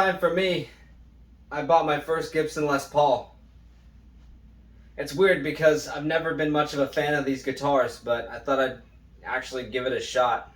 time for me, I bought my first Gibson Les Paul. It's weird because I've never been much of a fan of these guitars, but I thought I'd actually give it a shot.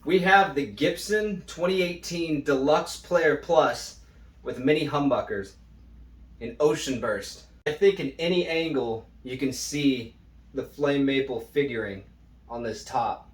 We have the Gibson 2018 Deluxe Player Plus with mini humbuckers in Ocean Burst. I think in any angle you can see the flame maple figuring on this top.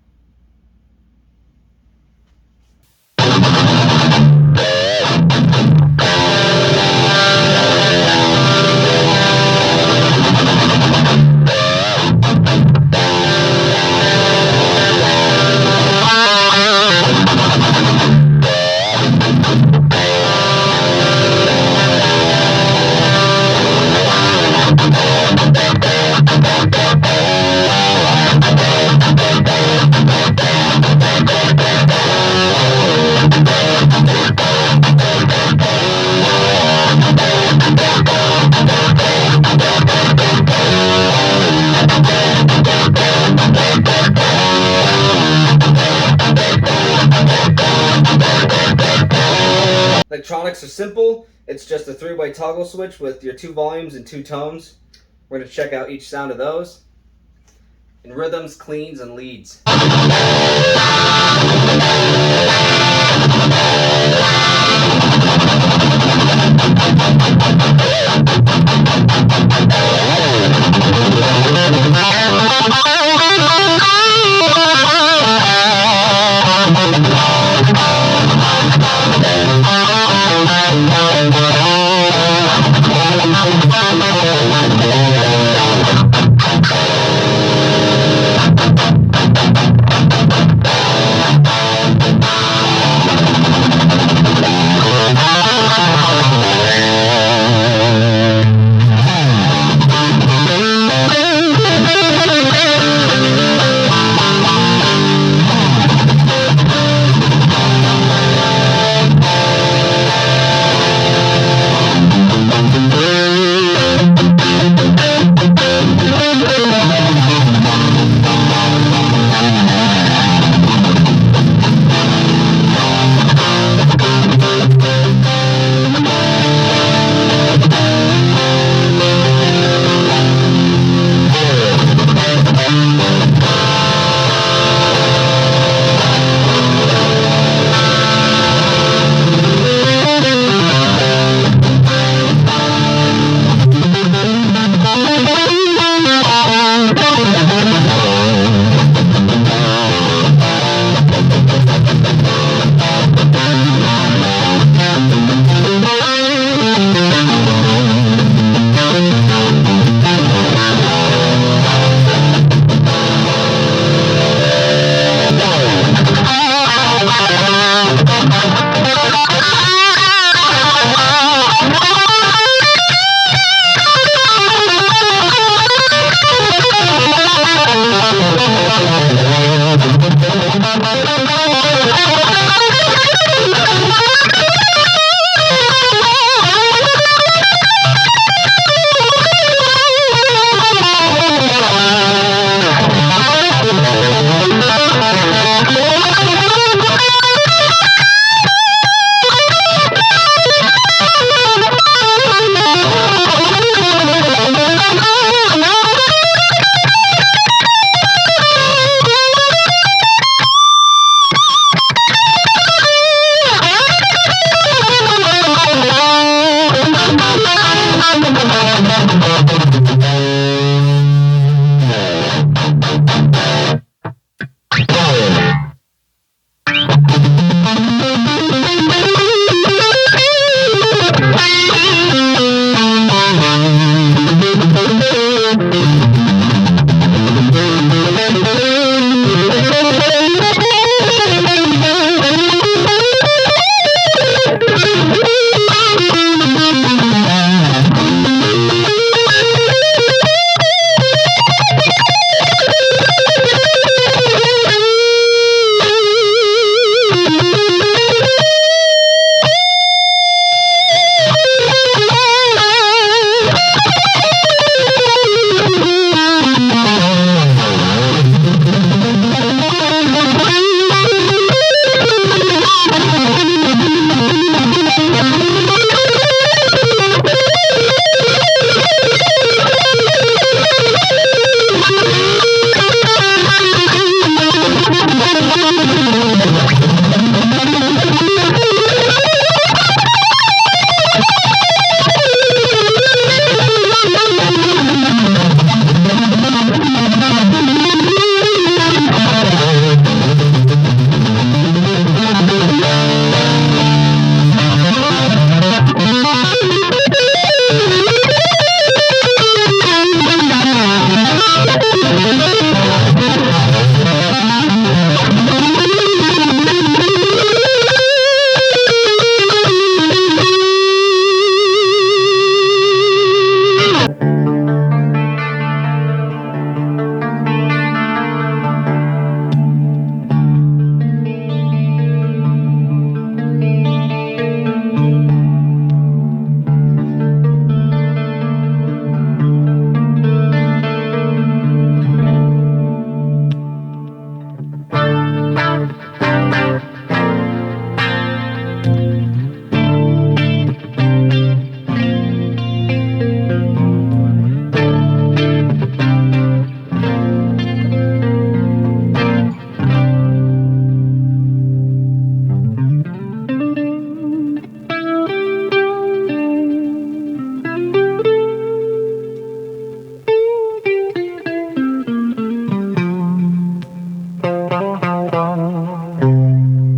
Electronics are simple. It's just a 3-way toggle switch with your 2 volumes and 2 tones. We're going to check out each sound of those. And rhythms, cleans, and leads.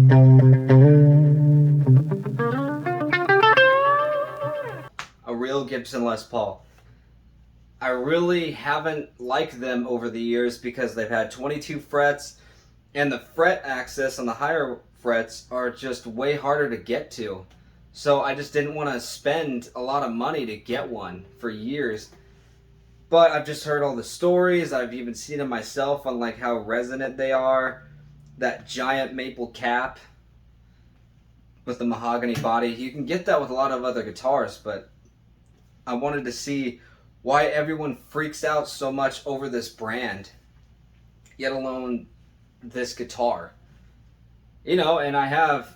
A real Gibson Les Paul. I really haven't liked them over the years because they've had 22 frets, and the fret access on the higher frets are just way harder to get to. So I just didn't want to spend a lot of money to get one for years. But I've just heard all the stories. I've even seen them myself on like how resonant they are. That giant maple cap with the mahogany body. You can get that with a lot of other guitars, but I wanted to see why everyone freaks out so much over this brand, yet alone this guitar. You know, and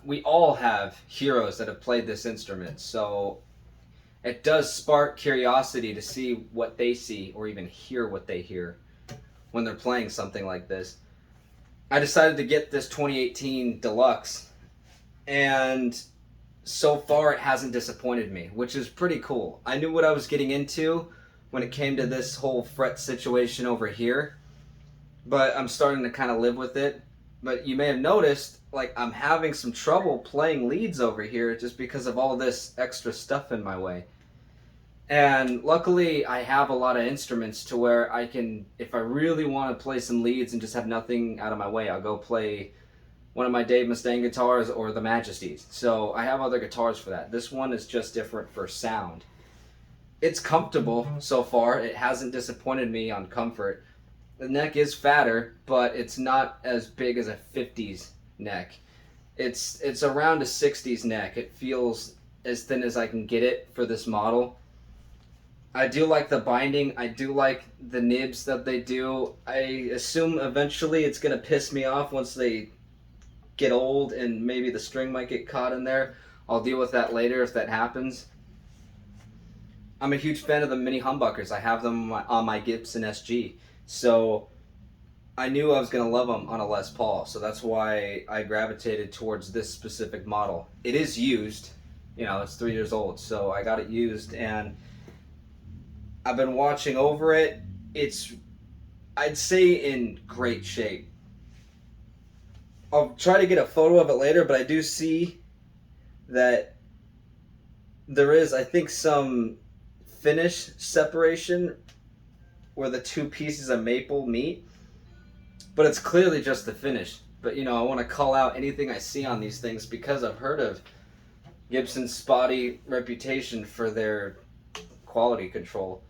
we all have heroes that have played this instrument, so it does spark curiosity to see what they see or even hear what they hear when they're playing something like this. I decided to get this 2018 Deluxe, and so far it hasn't disappointed me, which is pretty cool. I knew what I was getting into when it came to this whole fret situation over here, but I'm starting to kind of live with it. But you may have noticed, like, I'm having some trouble playing leads over here just because of all this extra stuff in my way. And luckily I have a lot of instruments to where I can, if I really want to play some leads and just have nothing out of my way, I'll go play one of my Dave Mustaine guitars or the Majesties. So I have other guitars for that. This one is just different for sound. It's comfortable so far. It hasn't disappointed me on comfort. The neck is fatter, but it's not as big as a 50s neck. It's around a 60s neck. It feels as thin as I can get it for this model. I do like the binding. I do like the nibs that they do. I assume eventually it's going to piss me off once they get old and maybe the string might get caught in there. I'll deal with that later if that happens. I'm a huge fan of the mini humbuckers. I have them on my Gibson SG. So I knew I was going to love them on a Les Paul. So that's why I gravitated towards this specific model. It is used. You know, it's 3 years old. So I got it used and I've been watching over it. It's, I'd say, in great shape. I'll try to get a photo of it later, but I do see that there is, I think, some finish separation where the two pieces of maple meet, but it's clearly just the finish. But you know, I want to call out anything I see on these things because I've heard of Gibson's spotty reputation for their quality control.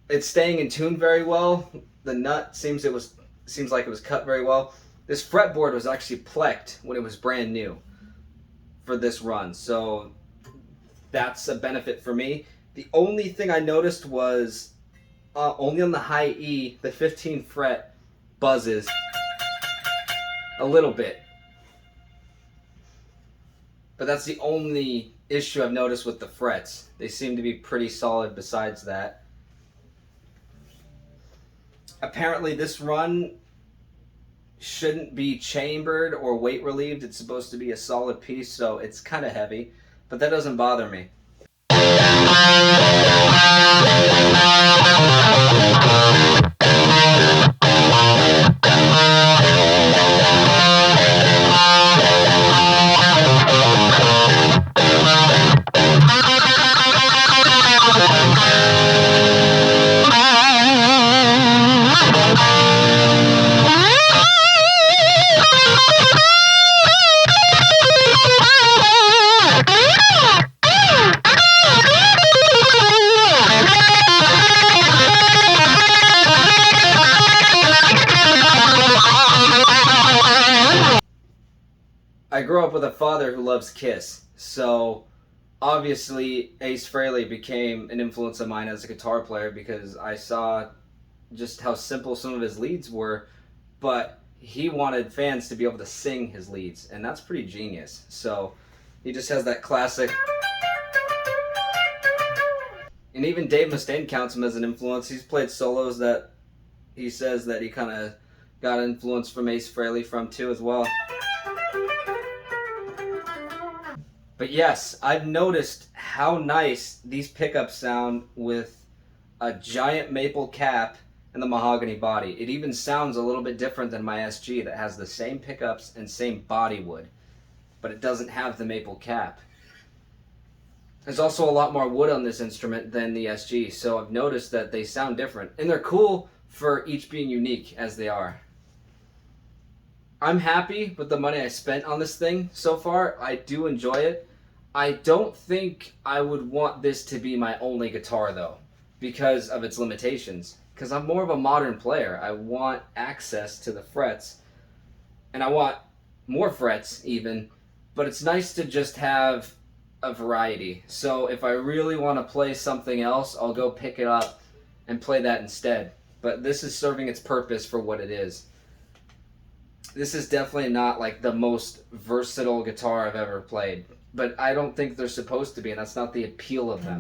It's staying in tune very well. The nut seems like it was cut very well. This fretboard was actually plecked when it was brand new for this run, so that's a benefit for me. The only thing I noticed was only on the high E, the 15th fret buzzes a little bit. But that's the only issue I've noticed with the frets. They seem to be pretty solid besides that. Apparently this run shouldn't be chambered or weight relieved. It's supposed to be a solid piece, so it's kind of heavy, but that doesn't bother me. I grew up with a father who loves Kiss, so obviously Ace Frehley became an influence of mine as a guitar player because I saw just how simple some of his leads were, but he wanted fans to be able to sing his leads, and that's pretty genius. So he just has that classic, and even Dave Mustaine counts him as an influence. He's played solos that he says that he kind of got influence from Ace Frehley from too as well. But yes, I've noticed how nice these pickups sound with a giant maple cap and the mahogany body. It even sounds a little bit different than my SG that has the same pickups and same body wood, but it doesn't have the maple cap. There's also a lot more wood on this instrument than the SG, so I've noticed that they sound different, and they're cool for each being unique as they are. I'm happy with the money I spent on this thing so far. I do enjoy it. I don't think I would want this to be my only guitar though, because of its limitations. Because I'm more of a modern player. I want access to the frets, and I want more frets even, but it's nice to just have a variety. So if I really want to play something else, I'll go pick it up and play that instead. But this is serving its purpose for what it is. This is definitely not like the most versatile guitar I've ever played, but I don't think they're supposed to be, and that's not the appeal of them.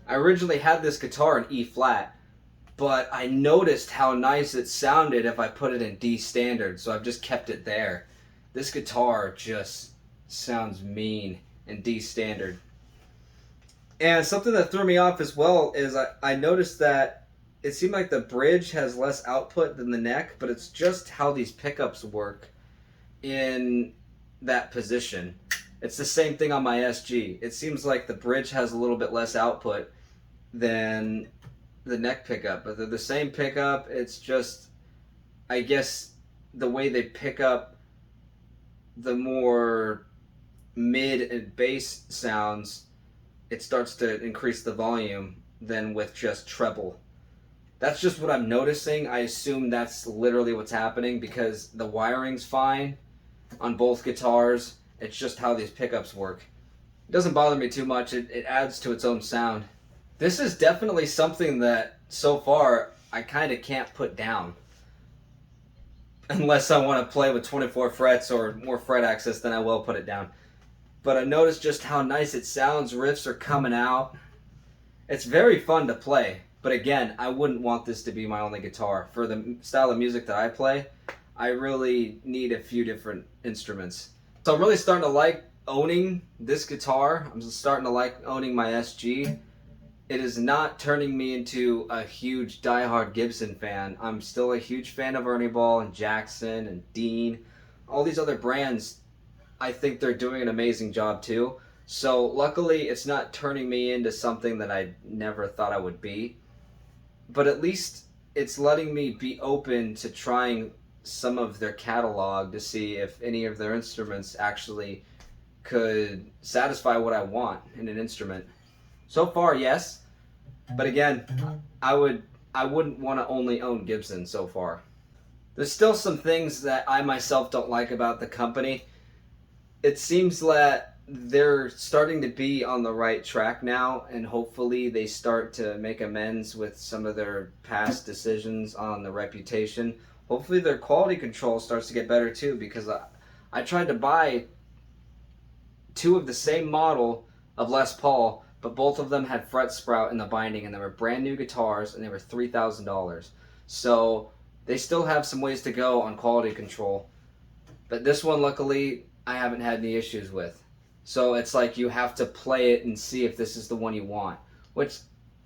I originally had this guitar in E flat, but I noticed how nice it sounded if I put it in D standard, so I've just kept it there. This guitar just sounds mean in D standard. And something that threw me off as well is I noticed that it seemed like the bridge has less output than the neck, but it's just how these pickups work in that position. It's the same thing on my SG. It seems like the bridge has a little bit less output than the neck pickup, but they're the same pickup. It's just, I guess, the way they pick up the more mid and bass sounds, it starts to increase the volume than with just treble. That's just what I'm noticing. I assume that's literally what's happening because the wiring's fine on both guitars. It's just how these pickups work. It doesn't bother me too much. It adds to its own sound. This is definitely something that, so far, I kind of can't put down. Unless I want to play with 24 frets or more fret access, then I will put it down. But I noticed just how nice it sounds. Riffs are coming out. It's very fun to play. But again, I wouldn't want this to be my only guitar. For the style of music that I play, I really need a few different instruments. So I'm really starting to like owning this guitar. I'm starting to like owning my SG. It is not turning me into a huge diehard Gibson fan. I'm still a huge fan of Ernie Ball and Jackson and Dean. All these other brands, I think they're doing an amazing job too. So luckily it's not turning me into something that I never thought I would be. But at least it's letting me be open to trying some of their catalog to see if any of their instruments actually could satisfy what I want in an instrument. So far, yes, but again, I wouldn't want to only own Gibson so far. There's still some things that I myself don't like about the company. It seems that they're starting to be on the right track now, and hopefully they start to make amends with some of their past decisions on the reputation. Hopefully their quality control starts to get better too, because I tried to buy two of the same model of Les Paul, but both of them had fret sprout in the binding, and they were brand new guitars, and they were $3,000. So they still have some ways to go on quality control. But this one, luckily, I haven't had any issues with. So it's like you have to play it and see if this is the one you want, which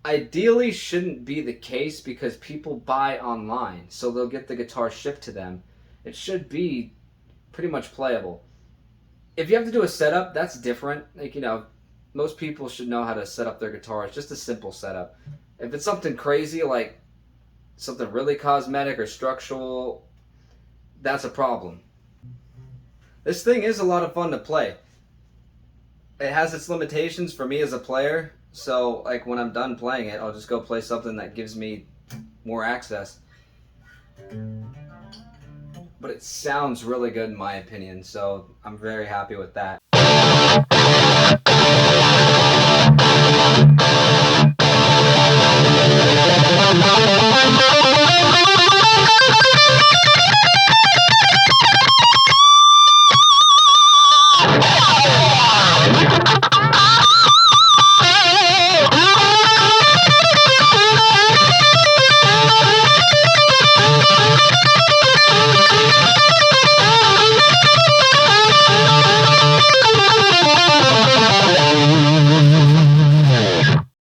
ideally shouldn't be the case because people buy online, so they'll get the guitar shipped to them. It should be pretty much playable. If you have to do a setup, that's different. Like, you know, most people should know how to set up their guitar. It's just a simple setup. If it's something crazy, like something really cosmetic or structural, that's a problem. This thing is a lot of fun to play. it has its limitations for me as a player. So like when I'm done playing it, I'll just go play something that gives me more access. But it sounds really good in my opinion, so I'm very happy with that.